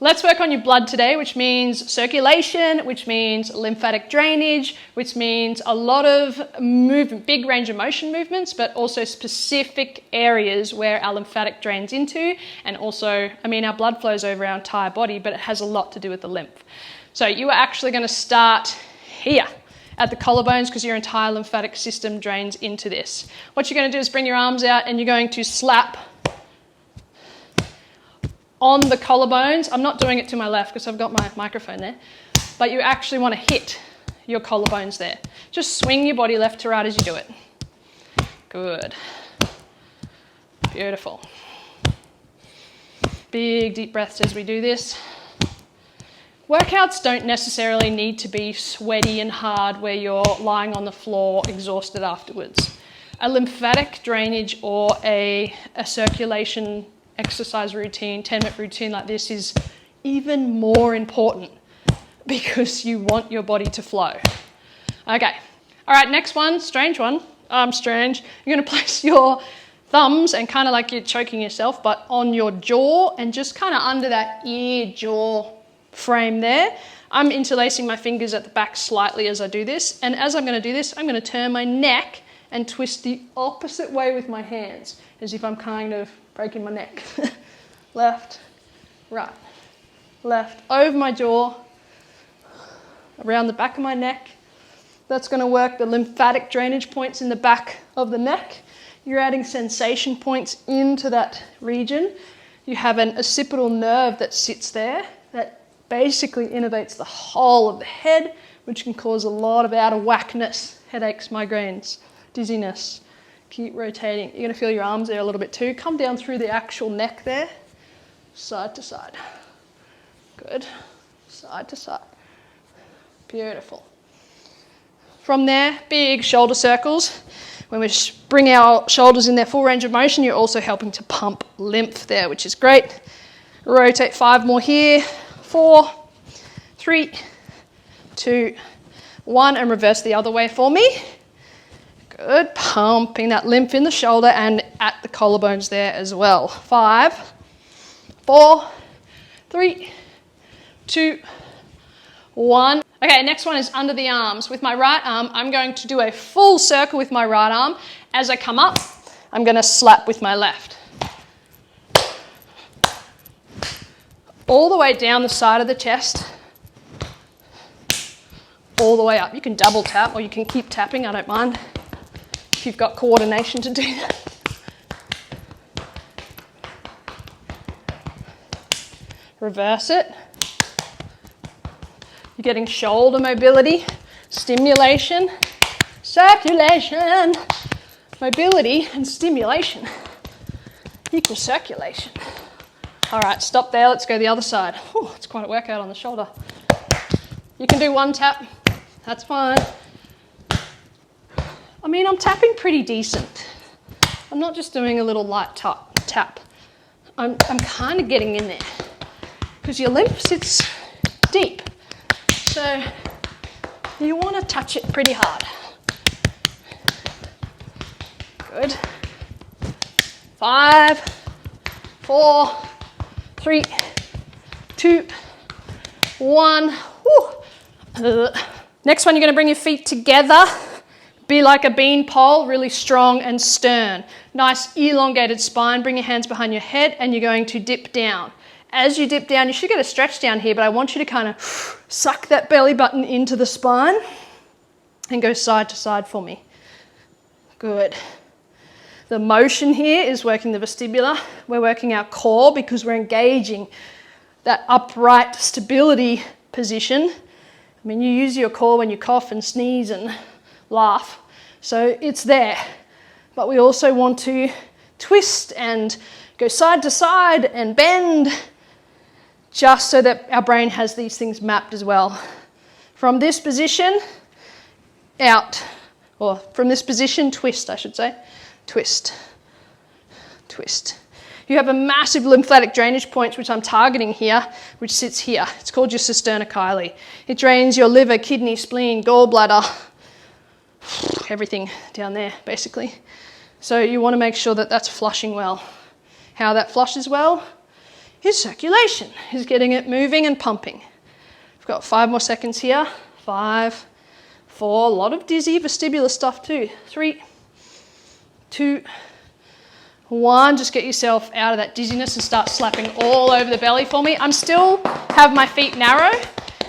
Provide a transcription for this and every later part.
Let's work on your blood today, which means circulation, which means lymphatic drainage, which means a lot of movement, big range of motion movements, but also specific areas where our lymphatic drains into. And also, I mean, our blood flows over our entire body, but it has a lot to do with the lymph. So you are actually going to start here at the collarbones because your entire lymphatic system drains into this. What you're going to do is bring your arms out and you're going to slap on the collarbones. I'm not doing it to my left because I've got my microphone there, but you actually want to hit your collarbones there. Just swing your body left to right as you do it. Good. Beautiful. Big deep breaths as we do this. Workouts don't necessarily need to be sweaty and hard where you're lying on the floor exhausted afterwards. A lymphatic drainage or a circulation exercise routine, 10-minute routine like this is even more important because you want your body to flow. Okay, all right, next one, strange one. Strange. You're going to place your thumbs and kind of like you're choking yourself, but on your jaw and just kind of under that ear-jaw frame there. I'm interlacing my fingers at the back slightly as I do this, and as I'm going to do this, I'm going to turn my neck and twist the opposite way with my hands, as if I'm kind of breaking my neck. Left, right, left, over my jaw, around the back of my neck. That's going to work the lymphatic drainage points in the back of the neck. You're adding sensation points into that region. You have an occipital nerve that sits there that basically innervates the whole of the head, which can cause a lot of out of whackness, headaches, migraines, dizziness. Keep rotating. You're going to feel your arms there a little bit too. Come down through the actual neck there, side to side. Good. Side to side. Beautiful. From there, big shoulder circles. When we bring our shoulders in their full range of motion, you're also helping to pump lymph there, which is great. Rotate 5 more here. 4, 3, 2, 1, and reverse the other way for me. Good, pumping that lymph in the shoulder and at the collarbones there as well. 5, 4, 3, 2, 1. Okay, next one is under the arms. With my right arm, I'm going to do a full circle with my right arm. As I come up, I'm going to slap with my left. All the way down the side of the chest, all the way up. You can double tap or you can keep tapping, I don't mind, if you've got coordination to do that. Reverse it. You're getting shoulder mobility, stimulation, circulation, mobility and stimulation equals circulation. All right, stop there. Let's go the other side. Whew, it's quite a workout on the shoulder. You can do 1 tap. That's fine. I mean, I'm tapping pretty decent. I'm not just doing a little light tap. I'm kind of getting in there because your lymph sits deep. So you want to touch it pretty hard. Good. 5, 4, 3, 2, 1. Woo. Next one, you're going to bring your feet together. Be like a bean pole, really strong and stern. Nice elongated spine. Bring your hands behind your head and you're going to dip down. As you dip down, you should get a stretch down here, but I want you to kind of suck that belly button into the spine and go side to side for me. Good. The motion here is working the vestibular. We're working our core because we're engaging that upright stability position. I mean, you use your core when you cough and sneeze and laugh, so it's there. But we also want to twist and go side to side and bend just so that our brain has these things mapped as well. From this position, out, or from this position, twist, I should say. Twist, twist. You have a massive lymphatic drainage point, which I'm targeting here, which sits here. It's called your cisterna chyli. It drains your liver, kidney, spleen, gallbladder, everything down there, basically. So you want to make sure that that's flushing well. How that flushes well is circulation, is getting it moving and pumping. We've got 5 more seconds here. 5, 4, a lot of dizzy vestibular stuff too. 3, 2, 1. Just get yourself out of that dizziness and start slapping all over the belly for me. I'm still have my feet narrow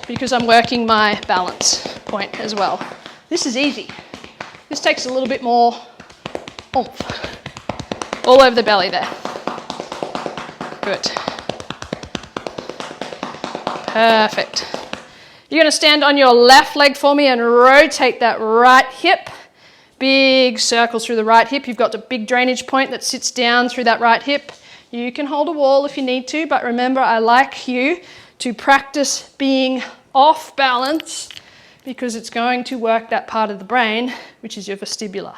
because I'm working my balance point as well. This is easy. This takes a little bit more oomph. All over the belly there. Good. Perfect. You're going to stand on your left leg for me and rotate that right hip. Big circles through the right hip. You've got the big drainage point that sits down through that right hip. You can hold a wall if you need to, but remember, I like you to practice being off balance because it's going to work that part of the brain, which is your vestibular.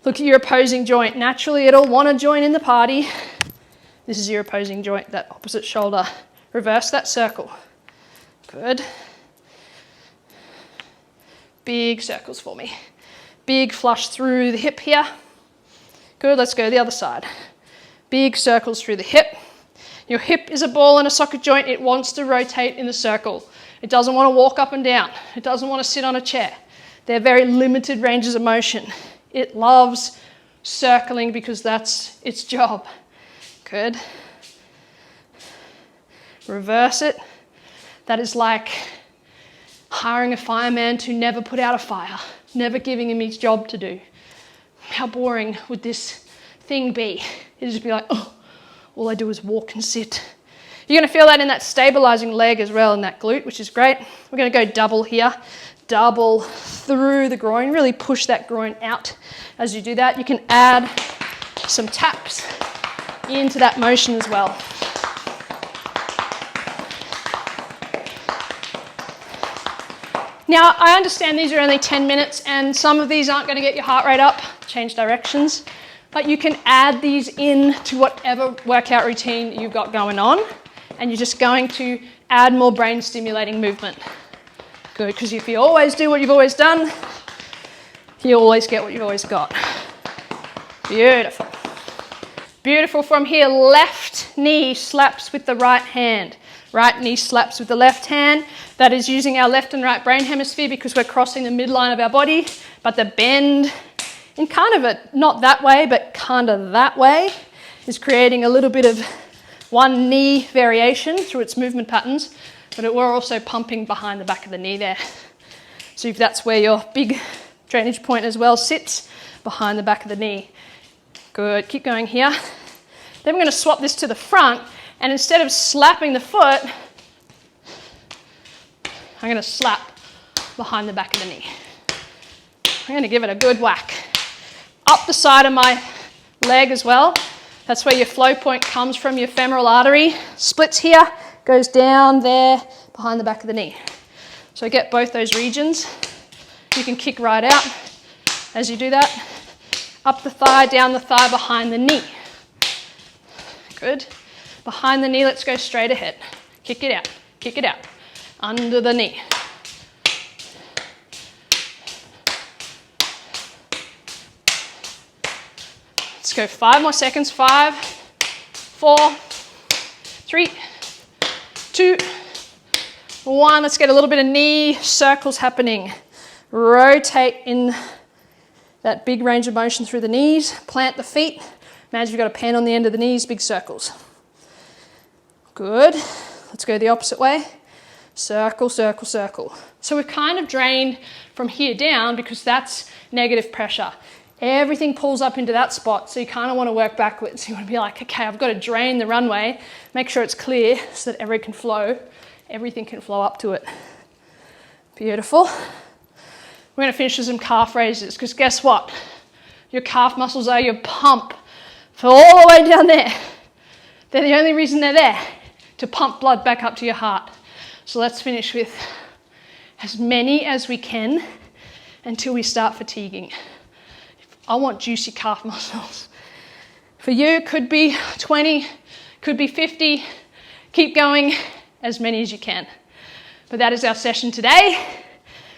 Look at your opposing joint. Naturally, it'll want to join in the party. This is your opposing joint, that opposite shoulder. Reverse that circle. Good. Big circles for me. Big flush through the hip here. Good, let's go the other side. Big circles through the hip. Your hip is a ball and a socket joint. It wants to rotate in the circle. It doesn't want to walk up and down. It doesn't want to sit on a chair. They're very limited ranges of motion. It loves circling because that's its job. Good. Reverse it. That is like hiring a fireman to never put out a fire, never giving him his job to do. How boring would this thing be? It'd just be like, oh, all I do is walk and sit. You're going to feel that in that stabilizing leg as well, in that glute, which is great. We're going to go double here. Double through the groin. Really push that groin out as you do that. You can add some taps into that motion as well. Now, I understand these are only 10 minutes and some of these aren't going to get your heart rate up, change directions, but you can add these in to whatever workout routine you've got going on, and you're just going to add more brain stimulating movement. Good, because if you always do what you've always done, you always get what you've always got. Beautiful. Beautiful. From here, left knee slaps with the right hand. Right knee slaps with the left hand. That is using our left and right brain hemisphere because we're crossing the midline of our body, but the bend in kind of a, not that way, but kind of that way, is creating a little bit of one knee variation through its movement patterns, but we're also pumping behind the back of the knee there. So if that's where your big drainage point as well sits, behind the back of the knee. Good, keep going here. Then we're going to swap this to the front, and instead of slapping the foot, I'm going to slap behind the back of the knee. I'm going to give it a good whack. Up the side of my leg as well. That's where your flow point comes from, your femoral artery. Splits here, goes down there, behind the back of the knee. So get both those regions. You can kick right out as you do that. Up the thigh, down the thigh, behind the knee. Good. Behind the knee, let's go straight ahead. Kick it out, kick it out. Under the knee. Let's go 5 more seconds. 5, 4, 3, 2, 1. Let's get a little bit of knee circles happening. Rotate in that big range of motion through the knees. Plant the feet. Imagine you've got a pen on the end of the knees, big circles. Good. Let's go the opposite way. Circle, circle, circle. So we've kind of drained from here down because that's negative pressure. Everything pulls up into that spot, so you kind of want to work backwards. You want to be like, okay, I've got to drain the runway, make sure it's clear so that everything can flow up to it. Beautiful. We're going to finish with some calf raises because guess what? Your calf muscles are your pump for all the way down there. They're the only reason they're there, to pump blood back up to your heart. So let's finish with as many as we can until we start fatiguing. I want juicy calf muscles. For you, could be 20, could be 50. Keep going as many as you can. But that is our session today.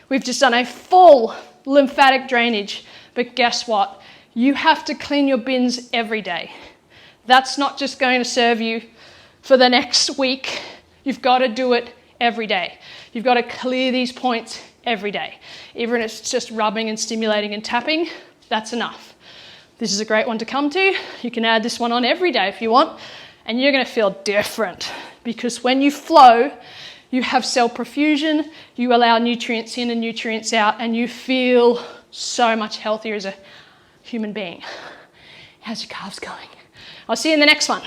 We've just done a full lymphatic drainage. But guess what? You have to clean your bins every day. That's not just going to serve you for the next week. You've got to do it every day. You've got to clear these points every day. Even if it's just rubbing and stimulating and tapping, that's enough. This is a great one to come to. You can add this one on every day if you want, and you're going to feel different, because when you flow, you have cell perfusion, you allow nutrients in and nutrients out, and you feel so much healthier as a human being. How's your calves going? I'll see you in the next one.